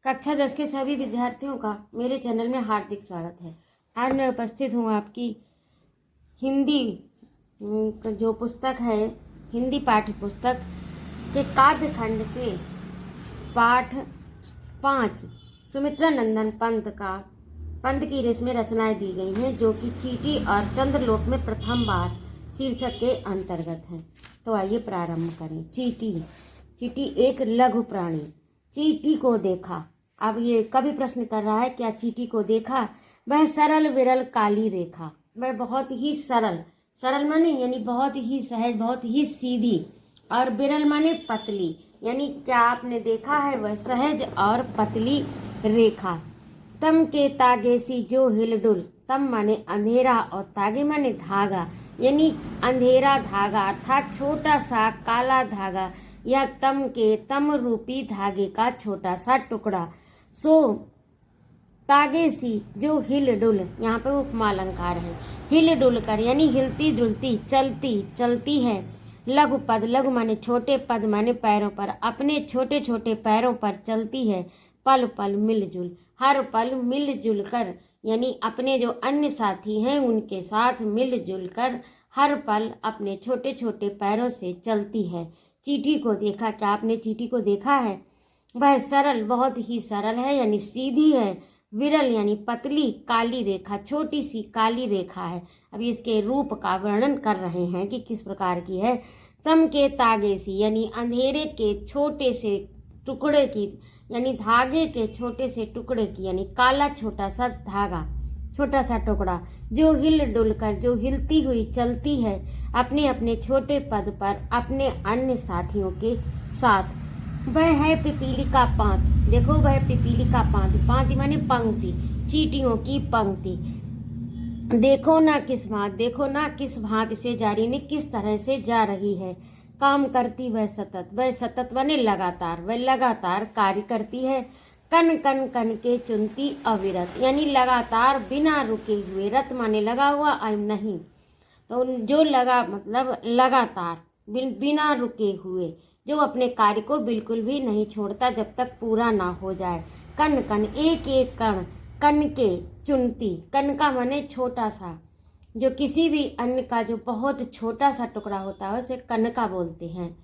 कक्षा 10 के सभी विद्यार्थियों का मेरे चैनल में हार्दिक स्वागत है। आज मैं उपस्थित हूँ आपकी हिंदी जो पुस्तक है, हिंदी पाठ्य पुस्तक के काव्य खंड से पाठ 5 सुमित्रा नंदन पंत की रेस में रचनाएं दी गई हैं, जो कि चींटी और चंद्रलोक में प्रथम बार शीर्षक के अंतर्गत है। तो आइए प्रारंभ करें। चींटी एक लघु प्राणी। चींटी को देखा। अब ये कभी प्रश्न कर रहा है, क्या चींटी को देखा? वह सरल विरल काली रेखा, वह बहुत ही सरल माने यानी बहुत ही सहज, बहुत ही सीधी, और विरल माने पतली, यानी क्या आपने देखा है वह सहज और पतली रेखा। तम के तागे सी जो हिलडुल, तम माने अंधेरा और तागे माने धागा, यानी अंधेरा धागा अर्थात छोटा सा काला धागा, या तम रूपी धागे का छोटा सा टुकड़ा। सो तागे सी जो हिल डुल, यहाँ पर उपमा अलंकार है, हिल डुल कर यानी हिलती डुलती चलती है। लघु पद, लघु माने छोटे, पद माने पैरों पर, अपने छोटे छोटे पैरों पर चलती है। पल पल मिलजुल, हर पल मिलजुल कर, यानी अपने जो अन्य साथी हैं उनके साथ मिलजुल कर हर पल अपने छोटे छोटे पैरों से चलती है। चींटी को देखा। क्या आपने चींटी को देखा है? वह सरल, बहुत ही सरल है, यानी सीधी है। विरल यानी पतली, काली रेखा, छोटी सी काली रेखा है। अभी इसके रूप का वर्णन कर रहे हैं कि किस प्रकार की है। तम के तागे सी, यानी अंधेरे के छोटे से टुकड़े की, यानी धागे के छोटे से टुकड़े की, यानी काला छोटा सा धागा, छोटा सा टुकड़ा, जो हिल डुल कर, जो हिलती हुई चलती है अपने अपने छोटे पद पर अपने अन्य साथियों के साथ। वह है पिपीली का पांत। देखो, वह पिपीली का पांत, पांति माने पंक्ति, चींटियों की पंक्ति। देखो ना किस भांति से जारी ने किस तरह से जा रही है। काम करती वह सतत माने लगातार, वह लगातार कार्य करती है। कन कन कन के चुनती अविरत, यानी लगातार बिना रुके हुए, रत माने लगा हुआ, नहीं तो जो लगा मतलब लगातार बिना रुके हुए, जो अपने कार्य को बिल्कुल भी नहीं छोड़ता जब तक पूरा ना हो जाए। कन कन एक एक कण, कन के चुनती, कन का माने छोटा सा, जो किसी भी अन्न का जो बहुत छोटा सा टुकड़ा होता है उसे कनका बोलते हैं।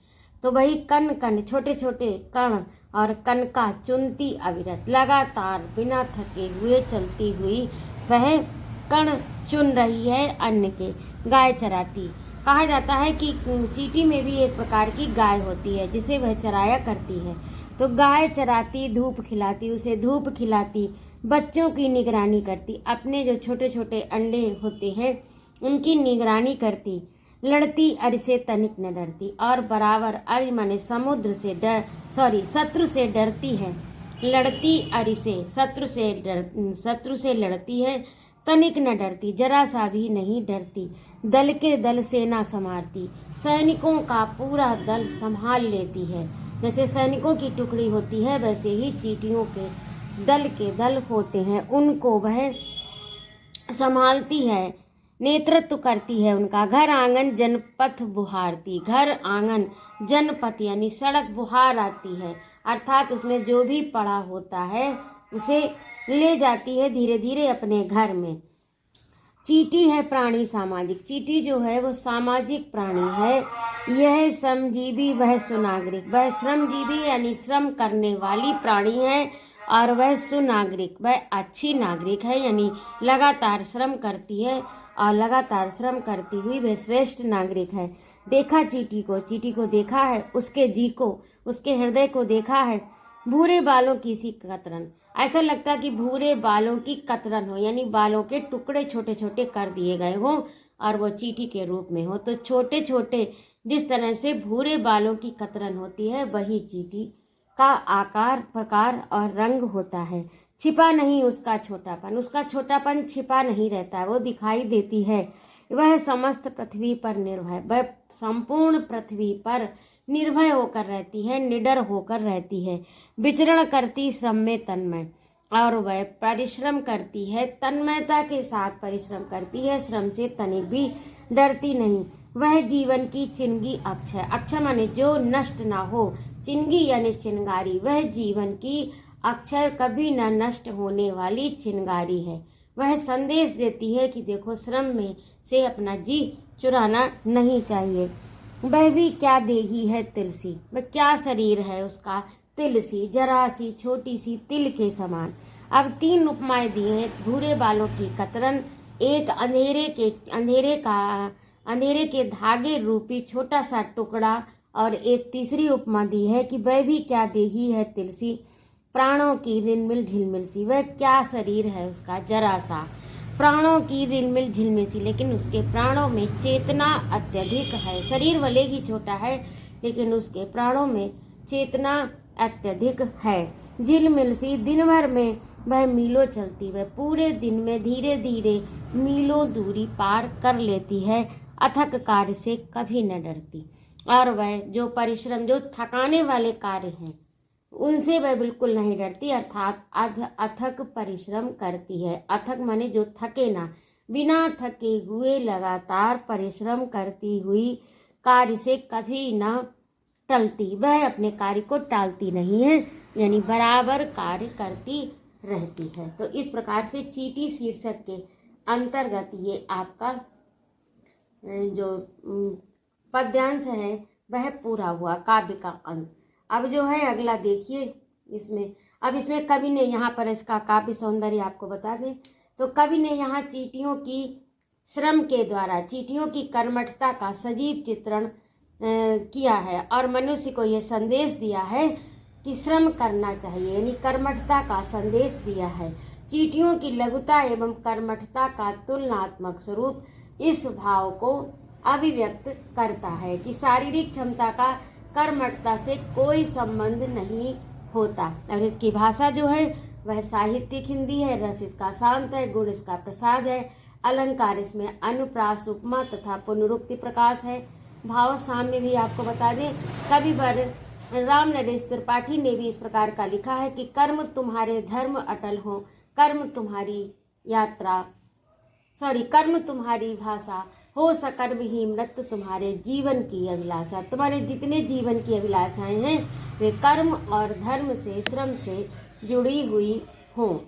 तो वही कन कन छोटे छोटे कण और कनका चुनती अविरत, लगातार बिना थके हुए चलती हुई वह कण चुन रही है अन्न के। गाय चराती। कहा जाता है कि चींटी में भी एक प्रकार की गाय होती है जिसे वह चराया करती है। तो गाय चराती, धूप खिलाती, उसे धूप खिलाती, बच्चों की निगरानी करती, अपने जो छोटे छोटे अंडे होते हैं उनकी निगरानी करती। लड़ती अर से तनिक न डरती, और बराबर, अर माने समुद्र से शत्रु से डरती है। लड़ती अर से, शत्रु से लड़ती है। तनिक न डरती, जरा सा भी नहीं डरती। दल के दल सेना संभारती, सैनिकों का पूरा दल संभाल लेती है। जैसे सैनिकों की टुकड़ी होती है वैसे ही चींटियों के दल होते हैं, उनको वह संभालती है, नेतृत्व करती है उनका। घर आंगन जनपथ बुहारती, घर आंगन जनपथ यानी सड़क बुहार आती है, अर्थात उसमें जो भी पड़ा होता है उसे ले जाती है धीरे धीरे अपने घर में। चींटी है प्राणी सामाजिक। चींटी जो है वो सामाजिक प्राणी है। यह श्रमजीवी वह सुनागरिक, वह श्रमजीवी यानी श्रम करने वाली प्राणी है, और वह सुनागरिक, वह अच्छी नागरिक है, यानी लगातार श्रम करती है और लगातार श्रम करती हुई वह श्रेष्ठ नागरिक है। देखा चींटी को देखा है, उसके जी को, उसके हृदय को देखा है। भूरे बालों की सी कतरन, ऐसा लगता है कि भूरे बालों की कतरन हो, यानी बालों के टुकड़े छोटे छोटे कर दिए गए हो और वो चींटी के रूप में हो। तो छोटे छोटे जिस तरह से भूरे बालों की कतरन होती है, वही चींटी का आकार, प्रकार और रंग होता है। छिपा नहीं उसका छोटापन छिपा नहीं रहता है, वो दिखाई देती है। वह समस्त पृथ्वी पर निर्भय, वह संपूर्ण पृथ्वी पर निर्भय होकर रहती है, निडर होकर रहती है। विचरण करती श्रम में तन्मय, और वह परिश्रम करती है, तन्मयता के साथ परिश्रम करती है, श्रम से तनिक भी डरती नहीं। वह जीवन की चिंगी अक्षय, अक्षय माने जो नष्ट ना हो, चिंगी यानी चिंगारी, वह जीवन की अक्षय कभी न नष्ट होने वाली चिंगारी है। वह संदेश देती है कि देखो, श्रम में से अपना जी चुराना नहीं चाहिए। वह भी क्या देही है तिल सी, वह क्या शरीर है उसका तिल सी, जरा सी छोटी सी तिल के समान। अब 3 उपमाएं दी हैं, भूरे बालों की कतरन, एक अंधेरे के धागे रूपी छोटा सा टुकड़ा, और एक तीसरी उपमा दी है कि वह भी क्या देही है तिल सी, प्राणों की रिलमिल झिलमिल सी। वह क्या शरीर है उसका जरा सा, प्राणों की रिलमिल झिलमिल सी, लेकिन उसके प्राणों में चेतना अत्यधिक है। शरीर भले ही छोटा है, लेकिन उसके प्राणों में चेतना अत्यधिक है। झिलमिल सी, दिन भर में वह मीलों चलती, वह पूरे दिन में धीरे धीरे मीलों दूरी पार कर लेती है, अथक कार्य से कभी न डरती। और वह जो परिश्रम, जो थकाने वाले कार्य हैं, उनसे वह बिल्कुल नहीं डरती, अर्थात अथक परिश्रम करती है। अथक माने जो थके ना, बिना थके हुए लगातार परिश्रम करती हुई कार्य से कभी ना टलती। वह अपने कार्य को टालती नहीं है, यानी बराबर कार्य करती रहती है। तो इस प्रकार से चीटी शीर्षक के अंतर्गत ये आपका जो पद्यांश है वह पूरा हुआ, काव्य का अंश। अब जो है अगला देखिए, इसमें कवि ने यहाँ पर इसका काव्य सौंदर्य आपको बता दें तो कवि ने यहाँ चींटियों की श्रम के द्वारा चींटियों की कर्मठता का सजीव चित्रण किया है, और मनुष्य को यह संदेश दिया है कि श्रम करना चाहिए, यानी कर्मठता का संदेश दिया है। चींटियों की लघुता एवं कर्मठता का तुलनात्मक स्वरूप इस भाव को अभिव्यक्त करता है कि शारीरिक क्षमता का कर्मठता से कोई संबंध नहीं होता। और इसकी भाषा जो है वह साहित्यिक हिंदी है, रस इसका शांत है, गुण इसका प्रसाद है, अलंकार इसमें अनुप्रास, उपमा तथा पुनरुक्ति प्रकाश है। भाव साम्य भी आपको बता दें, कविवर राम नरेश त्रिपाठी ने भी इस प्रकार का लिखा है कि कर्म तुम्हारे धर्म अटल हो, कर्म तुम्हारी भाषा हो, सकर्म ही मृत्यु तुम्हारे जीवन की अभिलाषा। तुम्हारे जितने जीवन की अभिलाषाएं हैं वे कर्म और धर्म से, श्रम से जुड़ी हुई हों।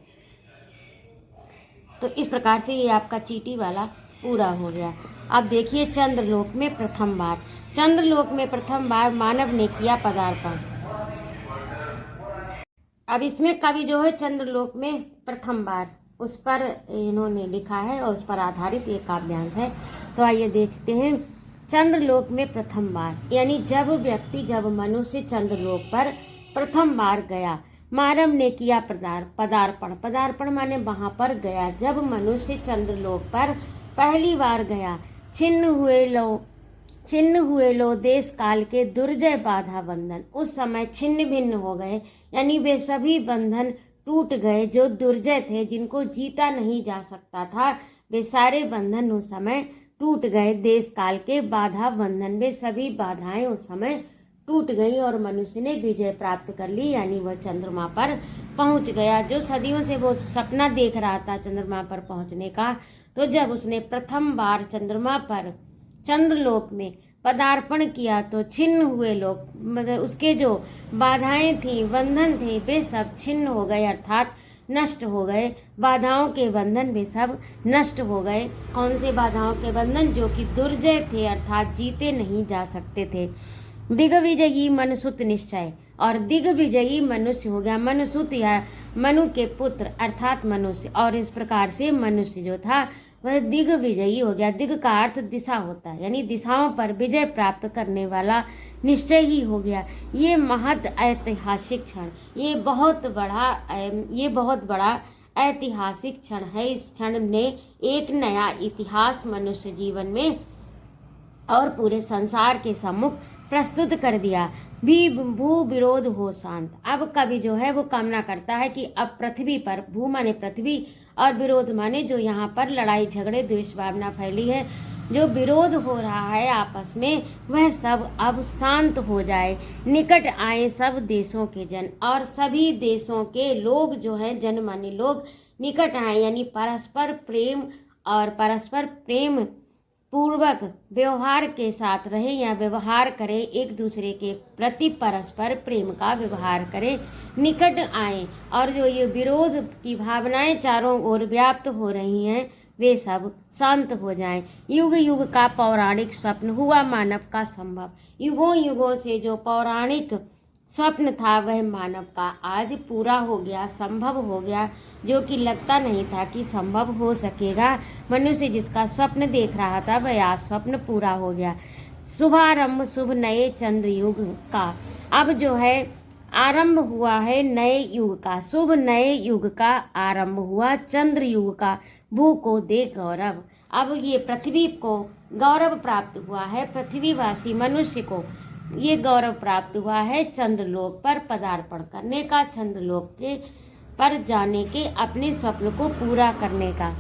तो इस प्रकार से ये आपका चीटी वाला पूरा हो गया। अब देखिए चंद्रलोक में प्रथम बार मानव ने किया पदार्पण। अब इसमें कवि जो है चंद्रलोक में प्रथम बार, उस पर इन्होंने लिखा है और उस पर आधारित ये काव्यांश है। तो आइए देखते हैं। चंद्रलोक में प्रथम बार, यानी जब मनुष्य चंद्रलोक पर प्रथम बार गया, मानव ने किया पदार्पण माने वहां पर गया। जब मनुष्य चंद्रलोक पर पहली बार गया, छिन्न हुए लो देश काल के दुर्जय बाधा बंधन। उस समय छिन्न भिन्न हो गए, यानी वे सभी बंधन टूट गए जो दुर्जय थे, जिनको जीता नहीं जा सकता था। वे सारे बंधन उस समय टूट गए। देश काल के बाधा बंधन, वे सभी बाधाएं उस समय टूट गई और मनुष्य ने विजय प्राप्त कर ली, यानी वह चंद्रमा पर पहुंच गया। जो सदियों से वो सपना देख रहा था चंद्रमा पर पहुंचने का, तो जब उसने प्रथम बार चंद्रमा पर चंद्रलोक में पदार्पण किया तो छिन्न हुए लोग, मतलब उसके जो बाधाएं थी, बंधन थे, वे सब छिन्न हो गए, अर्थात नष्ट हो गए। बाधाओं के बंधन वे सब नष्ट हो गए। कौन से बाधाओं के बंधन? जो कि दुर्जय थे, अर्थात जीते नहीं जा सकते थे। दिग्विजयी मनुसुत निश्चय, और दिग्विजयी मनुष्य हो गया, मनुसुत या मनु के पुत्र अर्थात मनुष्य, और इस प्रकार से मनुष्य जो था वह दिग्विजयी हो गया। दिग का अर्थ दिशा होता है, यानी दिशाओं पर विजय प्राप्त करने वाला निश्चय ही हो गया। ये महत ऐतिहासिक क्षण, ये बहुत बड़ा ऐतिहासिक क्षण है। इस क्षण ने एक नया इतिहास मनुष्य जीवन में और पूरे संसार के सम्मुख प्रस्तुत कर दिया। भू विरोध हो शांत। अब कवि जो है वो कामना करता है कि अब पृथ्वी पर, भू माने पृथ्वी और विरोध माने जो यहाँ पर लड़ाई झगड़े द्वेष भावना फैली है, जो विरोध हो रहा है आपस में, वह सब अब शांत हो जाए। निकट आए सब देशों के जन, और सभी देशों के लोग जो हैं, जनमान्य लोग निकट आए, यानी परस्पर प्रेम पूर्वक व्यवहार के साथ रहें या व्यवहार करें, एक दूसरे के प्रति परस्पर प्रेम का व्यवहार करें, निकट आएं और जो ये विरोध की भावनाएं चारों ओर व्याप्त हो रही हैं वे सब शांत हो जाएं। युग युग का पौराणिक स्वप्न हुआ मानव का संभव। युगों युगों से जो पौराणिक स्वप्न था वह मानव का आज पूरा हो गया, संभव हो गया, जो कि लगता नहीं था कि संभव हो सकेगा। मनुष्य जिसका स्वप्न देख रहा था वह आज स्वप्न पूरा हो गया। शुभारंभ शुभ नए चंद्र युग का अब जो है आरंभ हुआ है नए युग का, शुभ नए युग का आरंभ हुआ चंद्र युग का। भू को दे गौरव, अब ये पृथ्वी को गौरव प्राप्त हुआ है, पृथ्वीवासी मनुष्य को ये गौरव प्राप्त हुआ है चंद्रलोक पर पदार्पण करने का, चंद्रलोक के पर जाने के, अपने स्वप्न को पूरा करने का।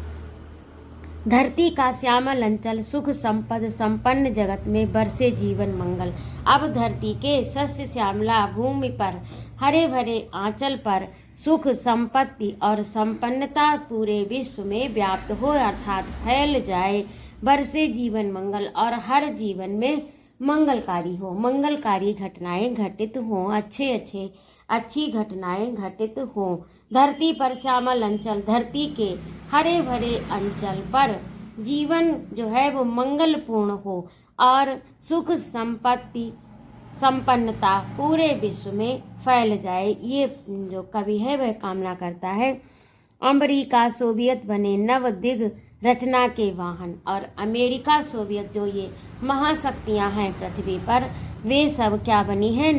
धरती का श्यामल अंचल सुख संपद संपन्न जगत में बरसे जीवन मंगल। अब धरती के सस्य श्यामला भूमि पर हरे भरे आंचल पर सुख संपत्ति और संपन्नता पूरे विश्व में व्याप्त हो, अर्थात फैल जाए। बरसे जीवन मंगल और हर जीवन में मंगलकारी हो, मंगलकारी घटनाएं घटित हों, अच्छी घटनाएं घटित हों। धरती पर श्यामल अंचल, धरती के हरे भरे अंचल पर जीवन जो है वो मंगलपूर्ण हो और सुख संपत्ति संपन्नता पूरे विश्व में फैल जाए, ये जो कवि है वह कामना करता है। अमेरिका सोवियत बने नवदिग रचना के वाहन, और अमेरिका सोवियत जो ये महाशक्तियां हैं पृथ्वी पर, वे सब क्या बनी हैं,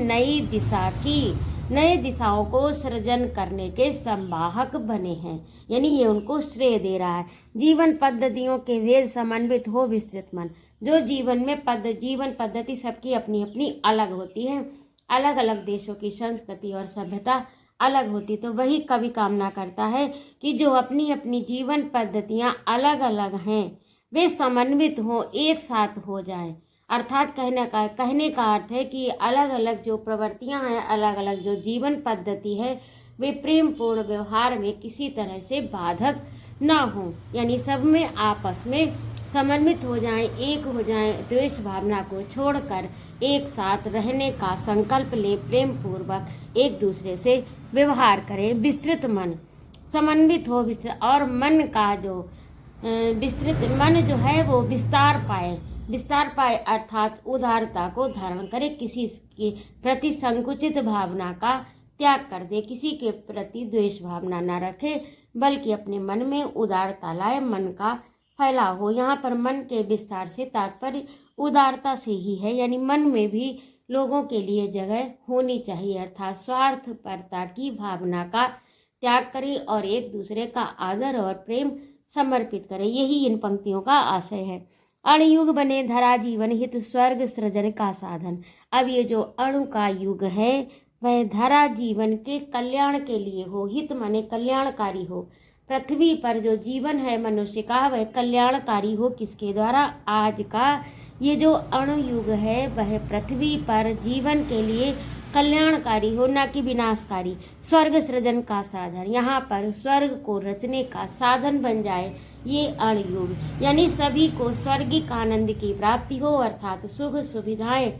नई दिशाओं को सृजन करने के संवाहक बने हैं, यानी ये उनको श्रेय दे रहा है। जीवन पद्धतियों के भेद समन्वित हो विस्तृत मन, जो जीवन पद्धति सबकी अपनी अपनी अलग होती है, अलग अलग देशों की संस्कृति और सभ्यता अलग होती, तो वही कवि कामना करता है कि जो अपनी अपनी जीवन पद्धतियाँ अलग अलग हैं वे समन्वित हो, एक साथ हो जाएं। अर्थात कहने का अर्थ है कि अलग अलग जो प्रवृत्तियाँ हैं, अलग अलग जो जीवन पद्धति है, वे प्रेम पूर्ण व्यवहार में किसी तरह से बाधक ना हो, यानी सब में आपस में समन्वित हो जाएं, एक हो जाएं, द्वेष भावना को छोड़कर एक साथ रहने का संकल्प लें, प्रेम पूर्वक एक दूसरे से व्यवहार करें। विस्तृत मन समन्वित हो, विस्तृत और मन का जो विस्तृत मन जो है वो विस्तार पाए अर्थात उदारता को धारण करे, किसी के प्रति संकुचित भावना का त्याग कर दे, किसी के प्रति द्वेष भावना न रखे, बल्कि अपने मन में उदारता लाए, मन का फैलाव हो। यहाँ पर मन के विस्तार से तात्पर्य उदारता से ही है, यानी मन में भी लोगों के लिए जगह होनी चाहिए, अर्थात स्वार्थपरता की भावना का त्याग करें और एक दूसरे का आदर और प्रेम समर्पित करें, यही इन पंक्तियों का आशय है। अणुयुग बने धरा जीवन हित स्वर्ग सृजन का साधन। अब ये जो अणु का युग है वह धरा जीवन के कल्याण के लिए हो, हित माने कल्याणकारी हो। पृथ्वी पर जो जीवन है मनुष्य का वह कल्याणकारी हो, किसके द्वारा, आज का ये जो अणु युग है वह पृथ्वी पर जीवन के लिए कल्याणकारी हो, न कि विनाशकारी। स्वर्ग सृजन का साधन, यहाँ पर स्वर्ग को रचने का साधन बन जाए ये अणुयुग, यानी सभी को स्वर्गिक आनंद की प्राप्ति हो, अर्थात सुख सुविधाएं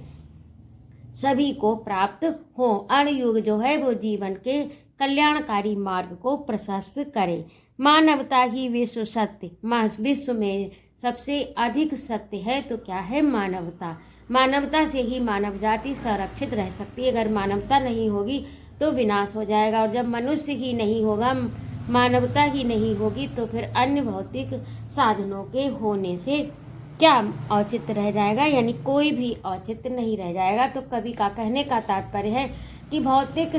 सभी को प्राप्त हो। अणुयुग जो है वो जीवन के कल्याणकारी मार्ग को प्रशस्त करे। मानवता ही विश्व सत्य, विश्व में सबसे अधिक सत्य है तो क्या है, मानवता। मानवता से ही मानव जाति संरक्षित रह सकती है, अगर मानवता नहीं होगी तो विनाश हो जाएगा, और जब मनुष्य ही नहीं होगा, मानवता ही नहीं होगी, तो फिर अन्य भौतिक साधनों के होने से क्या औचित्य रह जाएगा, यानी कोई भी औचित्य नहीं रह जाएगा। तो कवि का कहने का तात्पर्य है कि भौतिक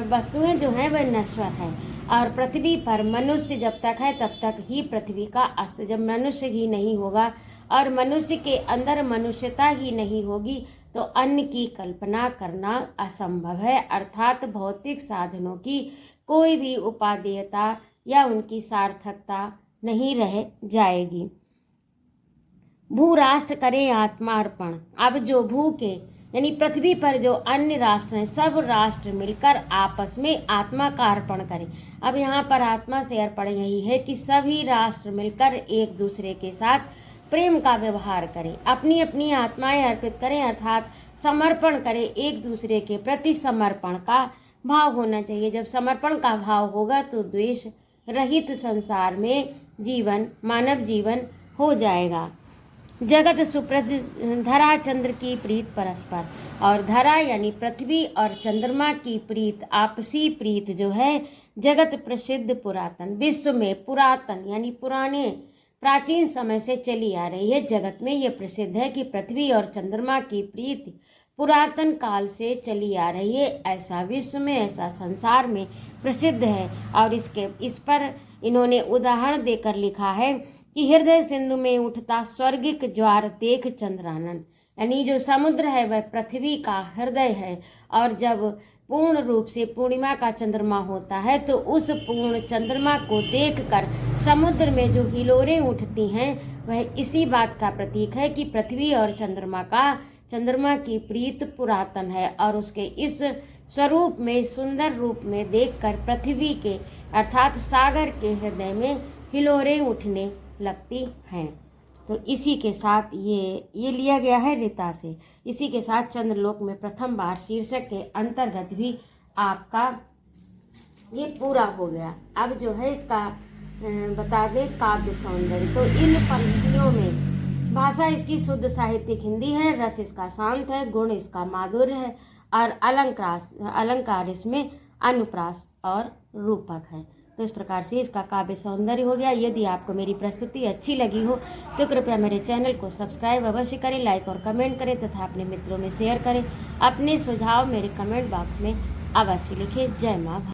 वस्तुएं जो हैं वह नश्वर हैं, और पृथ्वी पर मनुष्य जब तक है तब तक ही पृथ्वी का अस्तित्व, जब मनुष्य ही नहीं होगा और मनुष्य के अंदर मनुष्यता ही नहीं होगी तो अन्य की कल्पना करना असंभव है, अर्थात भौतिक साधनों की कोई भी उपादेयता या उनकी सार्थकता नहीं रह जाएगी। भू राष्ट्र करें आत्मार्पण। अब जो भू के यानी पृथ्वी पर जो अन्य राष्ट्र हैं, सब राष्ट्र मिलकर आपस में आत्मा का अर्पण करें। अब यहाँ पर आत्मा से अर्पण यही है कि सभी राष्ट्र मिलकर एक दूसरे के साथ प्रेम का व्यवहार करें, अपनी अपनी आत्माएं अर्पित करें, अर्थात समर्पण करें। एक दूसरे के प्रति समर्पण का भाव होना चाहिए। जब समर्पण का भाव होगा तो द्वेष रहित संसार में मानव जीवन हो जाएगा। जगत सुप्रद धरा चंद्र की प्रीत परस्पर, और धरा यानी पृथ्वी और चंद्रमा की प्रीत, आपसी प्रीत जो है जगत प्रसिद्ध पुरातन, विश्व में पुरातन यानी पुराने प्राचीन समय से चली आ रही है। जगत में ये प्रसिद्ध है कि पृथ्वी और चंद्रमा की प्रीत पुरातन काल से चली आ रही है। ऐसा विश्व में, ऐसा संसार में प्रसिद्ध है। और इस पर इन्होंने उदाहरण देकर लिखा है कि हृदय सिंधु में उठता स्वर्गिक ज्वार देख चंद्रानन, यानी जो समुद्र है वह पृथ्वी का हृदय है, और जब पूर्ण रूप से पूर्णिमा का चंद्रमा होता है तो उस पूर्ण चंद्रमा को देखकर समुद्र में जो हिलोरें उठती हैं वह इसी बात का प्रतीक है कि पृथ्वी और चंद्रमा की प्रीत पुरातन है, और उसके इस स्वरूप में, सुंदर रूप में देखकर पृथ्वी के अर्थात सागर के हृदय में हिलोरें उठने लगती हैं। तो इसी के साथ ये लिया गया है रीता से। इसी के साथ चंद्रलोक में प्रथम बार शीर्षक के अंतर्गत भी आपका ये पूरा हो गया। अब जो है इसका बता दें काव्य सौंदर्य। तो इन पंक्तियों में भाषा इसकी शुद्ध साहित्यिक हिंदी है, रस इसका शांत है, गुण इसका माधुर्य है, और अलंकार इसमें अनुप्रास और रूपक है। तो इस प्रकार से इसका काव्य सौंदर्य हो गया। यदि आपको मेरी प्रस्तुति अच्छी लगी हो तो कृपया मेरे चैनल को सब्सक्राइब अवश्य करें, लाइक और कमेंट करें तथा अपने मित्रों में शेयर करें। अपने सुझाव मेरे कमेंट बॉक्स में अवश्य लिखें। जय माँ।